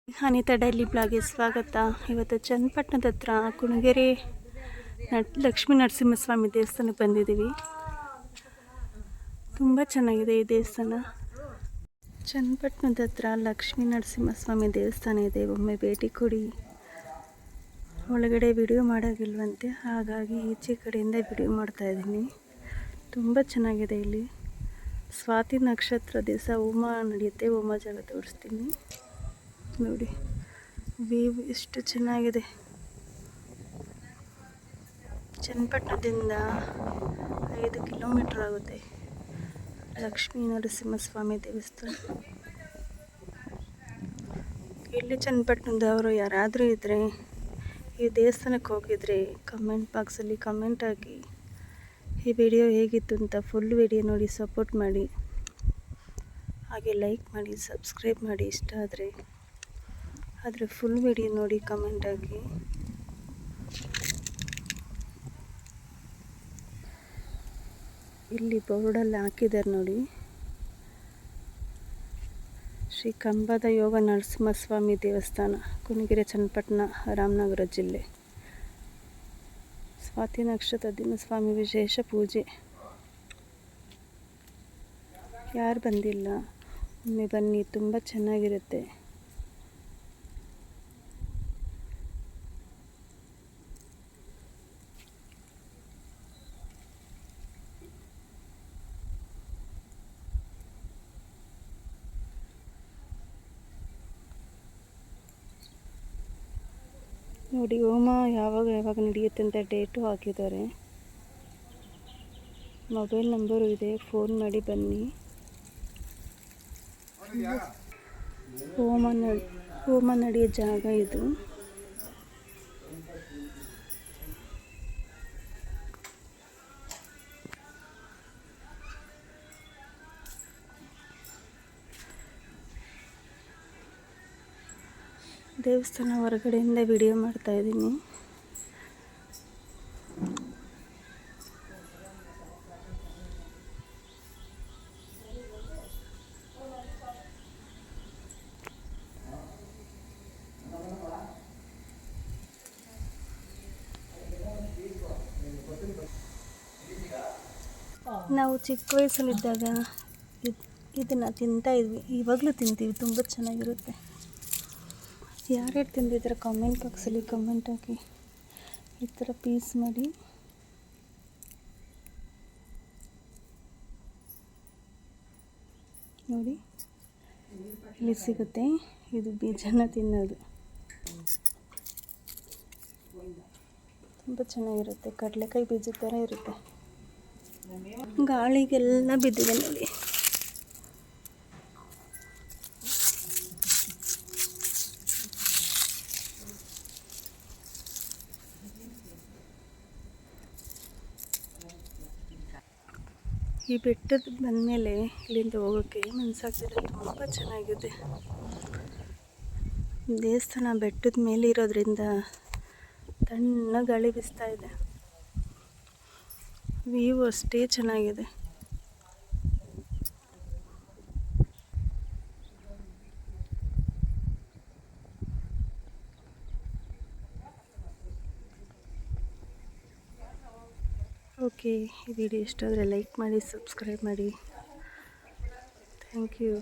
Anita daily ಬ್ಲಾಗ್ಗೆ ಸ್ವಾಗತ. ಇವತ್ತು ಚನ್ನಪಟ್ಟಣದ ಹತ್ರ ಕುಣಗೆರೆ ಲಕ್ಷ್ಮೀ ನರಸಿಂಹಸ್ವಾಮಿ ದೇವಸ್ಥಾನಕ್ಕೆ ಬಂದಿದ್ದೀವಿ. ತುಂಬ ಚೆನ್ನಾಗಿದೆ ಈ ದೇವಸ್ಥಾನ. ಚನ್ನಪಟ್ಟಣದ ಹತ್ರ ಲಕ್ಷ್ಮೀ ನರಸಿಂಹಸ್ವಾಮಿ ದೇವಸ್ಥಾನ ಇದೆ, ಒಮ್ಮೆ ಭೇಟಿ ಕೊಡಿ. ಒಳಗಡೆ ವಿಡಿಯೋ ಮಾಡೋಗಿಲ್ವಂತೆ, ಹಾಗಾಗಿ ಈಚೆ ಕಡೆಯಿಂದ ವಿಡಿಯೋ ಮಾಡ್ತಾಯಿದ್ದೀನಿ. ತುಂಬ ಚೆನ್ನಾಗಿದೆ. ಇಲ್ಲಿ ಸ್ವಾತಿ ನಕ್ಷತ್ರ ದಿವಸ ಹೋಮ ನಡೆಯುತ್ತೆ. ಹೋಮ ಜಾಗ ತೋರಿಸ್ತೀನಿ ನೋಡಿ. ವ್ಯೂ ಎಷ್ಟು ಚೆನ್ನಾಗಿದೆ. ಚನ್ನಪಟ್ಟಣದಿಂದ 5 ಕಿಲೋಮೀಟರ್ ಆಗುತ್ತೆ ಲಕ್ಷ್ಮೀ ನರಸಿಂಹಸ್ವಾಮಿ ದೇವಸ್ಥಾನ. ಇಲ್ಲಿ ಚನ್ನಪಟ್ಟಣದವರು ಯಾರಾದರೂ ಇದ್ದರೆ, ಈ ದೇವಸ್ಥಾನಕ್ಕೆ ಹೋಗಿದ್ರೆ ಕಮೆಂಟ್ ಬಾಕ್ಸಲ್ಲಿ ಕಮೆಂಟ್ ಹಾಕಿ. ಈ ವಿಡಿಯೋ ಹೇಗಿತ್ತು ಅಂತ ಫುಲ್ ವಿಡಿಯೋ ನೋಡಿ ಸಪೋರ್ಟ್ ಮಾಡಿ. ಹಾಗೆ ಲೈಕ್ ಮಾಡಿ, ಸಬ್ಸ್ಕ್ರೈಬ್ ಮಾಡಿ ಇಷ್ಟ ಆದರೆ ಫುಲ್ ವಿಡಿಯೋ ನೋಡಿ ಕಮೆಂಟ್ ಹಾಕಿ. ಇಲ್ಲಿ ಬೋರ್ಡಲ್ಲಿ ಹಾಕಿದ್ದಾರೆ ನೋಡಿ, ಶ್ರೀ ಕಂಬದ ಯೋಗ ನರಸಿಂಹಸ್ವಾಮಿ ದೇವಸ್ಥಾನ, ಕುಣಗೆರೆ, ಚನ್ನಪಟ್ಟಣ, ರಾಮನಗರ ಜಿಲ್ಲೆ. ಸ್ವಾತಿ ನಕ್ಷತ್ರ ದಿನ ಸ್ವಾಮಿ ವಿಶೇಷ ಪೂಜೆ. ಯಾರು ಬಂದಿಲ್ಲ ಒಮ್ಮೆ ಬನ್ನಿ, ತುಂಬ ಚೆನ್ನಾಗಿರುತ್ತೆ. ನೋಡಿ, ಹೋಮ ಯಾವಾಗ ನಡೆಯುತ್ತೆ ಅಂತ ಡೇಟು ಹಾಕಿದ್ದಾರೆ. ಮೊಬೈಲ್ ನಂಬರು ಇದೆ, ಫೋನ್ ಮಾಡಿ ಬನ್ನಿ. ಹೋಮ ನಡೆಯೋ ಜಾಗ ಇದು. ದೇವಸ್ಥಾನ ಹೊರಗಡೆಯಿಂದ ವಿಡಿಯೋ ಮಾಡ್ತಾ ಇದ್ದೀನಿ. ನಾವು ಚಿಕ್ಕ ವಯಸ್ಸಲ್ಲಿದ್ದಾಗ ಇದನ್ನು ತಿಂತಾಯಿದ್ವಿ, ಇವಾಗಲೂ ತಿಂತೀವಿ. ತುಂಬ ಚೆನ್ನಾಗಿರುತ್ತೆ. ಯಾರ್ಯಾರು ತಿಂದಿದ್ರೆ ಕಾಮೆಂಟ್ ಬಾಕ್ಸಲ್ಲಿ ಕಮೆಂಟ್ ಹಾಕಿ. ಈ ಥರ ಪೀಸ್ ಮಾಡಿ ನೋಡಿ, ಇಲ್ಲಿ ಸಿಗುತ್ತೆ. ಇದು ಬೀಜನ ತಿನ್ನೋದು. ತುಂಬ ಚೆನ್ನಾಗಿರುತ್ತೆ. ಕಡಲೆಕಾಯಿ ಬೀಜದ ಥರ ಇರುತ್ತೆ. ಗಾಳಿಗೆಲ್ಲ ಬಿದ್ದಿದೆ ನೋಡಿ. ಈ ಬೆಟ್ಟದ ಬಂದಮೇಲೆ ಇಲ್ಲಿಂದ ಹೋಗೋಕ್ಕೆ ಮನಸ್ಸಾಗ್ತಿದೆ. ತುಂಬ ಚೆನ್ನಾಗಿದೆ. ದೇವಸ್ಥಾನ ಬೆಟ್ಟದ ಮೇಲೆ ಇರೋದ್ರಿಂದ ತಣ್ಣ ಗಾಳಿ ಬೀಸ್ತಾ ಇದೆ. ವ್ಯೂ ಅಷ್ಟೇ ಚೆನ್ನಾಗಿದೆ. ಓಕೆ, ಈ ವಿಡಿಯೋ ಇಷ್ಟ ಆದರೆ ಲೈಕ್ ಮಾಡಿ, ಸಬ್ಸ್ಕ್ರೈಬ್ ಮಾಡಿ. Thank you.